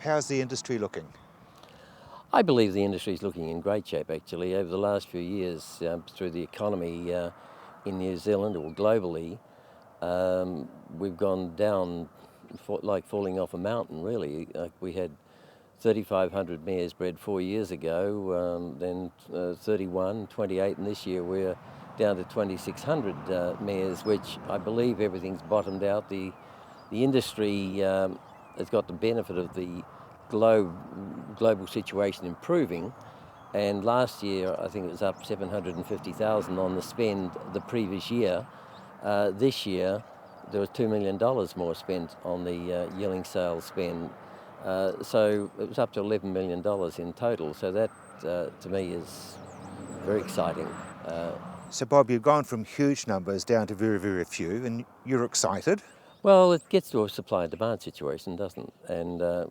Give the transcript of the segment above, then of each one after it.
how's the industry looking? I believe the industry is looking in great shape, actually. Over the last few years, through the economy in New Zealand or globally, we've gone down like falling off a mountain, really. We had 3,500 mares bred 4 years ago, then 31, 28, and this year we're down to 2,600 mares, which I believe everything's bottomed out. The industry has got the benefit of the global situation improving, and last year I think it was up 750,000 on the spend the previous year. This year there was $2 million more spent on the yearling sales spend, so it was up to $11 million in total, so that to me is very exciting. So Bob, you've gone from huge numbers down to very, very few, and you're excited? Well, it gets to a supply and demand situation, doesn't it? And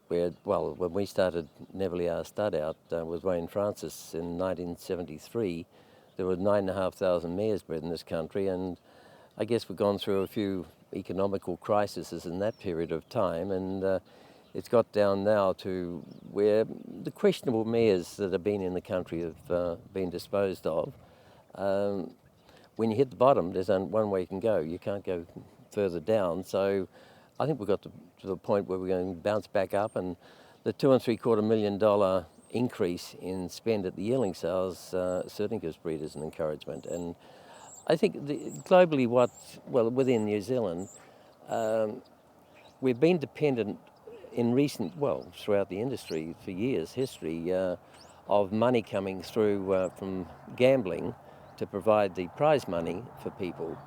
when we started Neverly Stud out with Wayne Francis in 1973, there were 9,500 mares bred in this country, and I guess we've gone through a few economical crises in that period of time, and it's got down now to where the questionable mares that have been in the country have been disposed of. When you hit the bottom, there's only one way you can go. You can't go further down, so I think we've got to the point where we're going to bounce back up, and the $2.75 million increase in spend at the yearling sales certainly gives breeders an encouragement. And I think globally, within New Zealand, we've been dependent throughout the industry for years, history of money coming through from gambling to provide the prize money for people.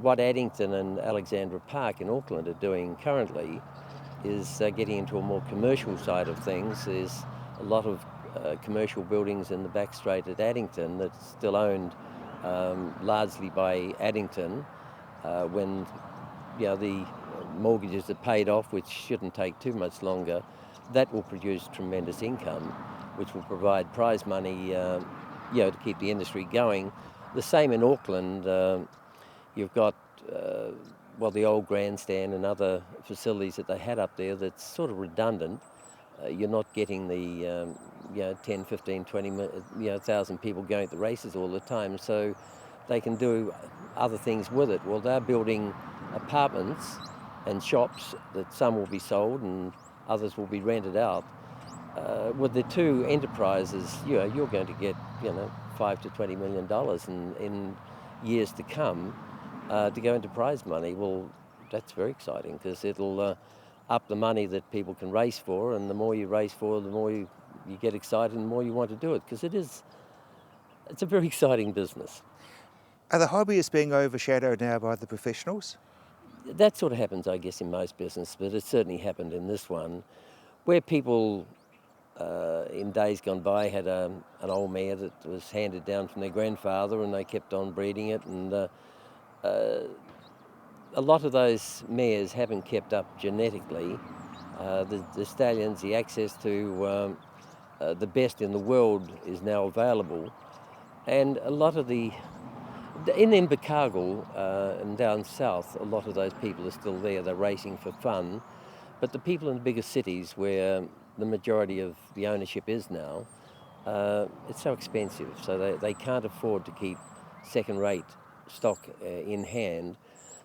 What Addington and Alexandra Park in Auckland are doing currently is getting into a more commercial side of things. There's a lot of commercial buildings in the back straight at Addington that's still owned largely by Addington. When the mortgages are paid off, which shouldn't take too much longer, that will produce tremendous income, which will provide prize money to keep the industry going. The same in Auckland. You've got the old grandstand and other facilities that they had up there that's sort of redundant. You're not getting the 10, 15, 20,000 people going at the races all the time, so they can do other things with it. Well, they're building apartments and shops that some will be sold and others will be rented out. With the two enterprises, you're going to get $5 to $20 million in years to come. To go into prize money, well, that's very exciting because it'll up the money that people can race for, and the more you race for, the more you get excited and the more you want to do it, because it's a very exciting business. Are the hobbyists being overshadowed now by the professionals? That sort of happens, I guess, in most business, but it certainly happened in this one, where people in days gone by had an old mare that was handed down from their grandfather and they kept on breeding it, and a lot of those mares haven't kept up genetically. The stallions, the access to the best in the world is now available, and a lot of in McArdle and down south, a lot of those people are still there. They're racing for fun, but the people in the bigger cities where the majority of the ownership is now, it's so expensive, so they can't afford to keep second-rate stock in hand,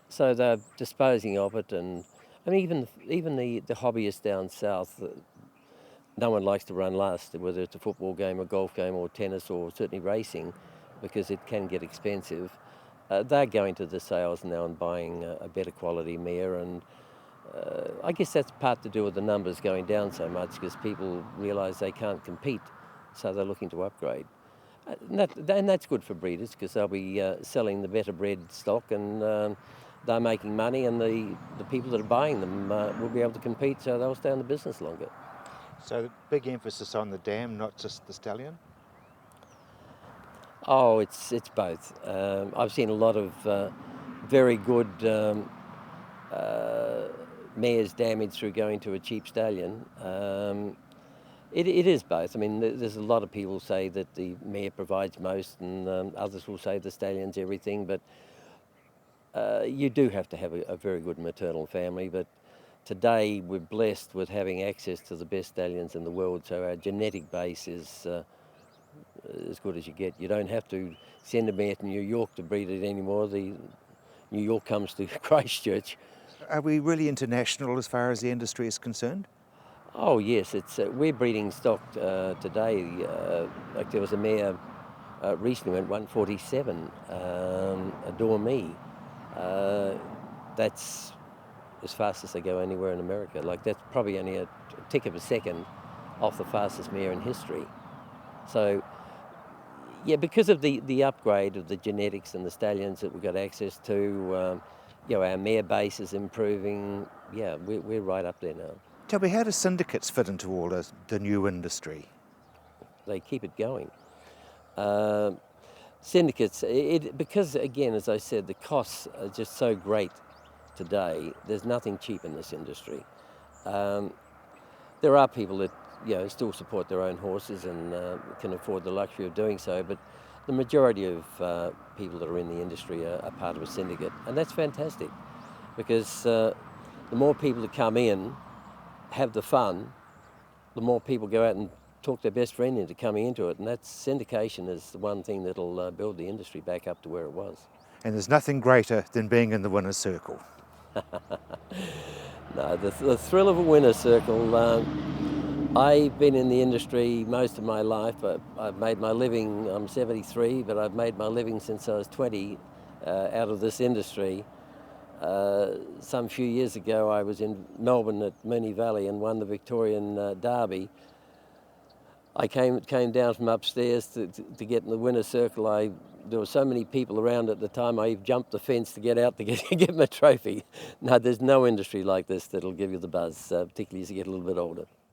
so they're disposing of it. And I mean, even the hobbyists down south, no one likes to run last, whether it's a football game, a golf game, or tennis, or certainly racing, because it can get expensive. They're going to the sales now and buying a better quality mare, and I guess that's part to do with the numbers going down so much, because people realise they can't compete, so they're looking to upgrade. And that's good for breeders, because they'll be selling the better bred stock, and they're making money, and the people that are buying them will be able to compete, so they'll stay in the business longer. So big emphasis on the dam, not just the stallion? Oh, it's both. I've seen a lot of very good mares damaged through going to a cheap stallion. It is both. I mean, there's a lot of people say that the mare provides most, and others will say the stallion's everything, but you do have to have a very good maternal family. But today we're blessed with having access to the best stallions in the world, so our genetic base is as good as you get. You don't have to send a mare to New York to breed it anymore. New York comes to Christchurch. Are we really international as far as the industry is concerned? Oh yes, it's we're breeding stock today. Like there was a mare recently went 147, Adore Me. That's as fast as they go anywhere in America. Like that's probably only a tick of a second off the fastest mare in history. So yeah, because of the upgrade of the genetics and the stallions that we've got access to, our mare base is improving. Yeah, we're right up there now. Tell me, how do syndicates fit into all the new industry? They keep it going. Syndicates, because again, as I said, the costs are just so great today. There's nothing cheap in this industry. There are people that still support their own horses and can afford the luxury of doing so, but the majority of people that are in the industry are part of a syndicate, and that's fantastic because the more people that come in, have the fun, the more people go out and talk their best friend into coming into it, and that's syndication is the one thing that'll build the industry back up to where it was. And there's nothing greater than being in the winner's circle. No, the thrill of a winner's circle. I've been in the industry most of my life. I've made my living, I'm 73, but I've made my living since I was 20 out of this industry. Some few years ago I was in Melbourne at Moonee Valley and won the Victorian Derby. I came down from upstairs to get in the winner's circle. There were so many people around at the time, I jumped the fence to get out to get my trophy. No, there's no industry like this that'll give you the buzz, particularly as you get a little bit older.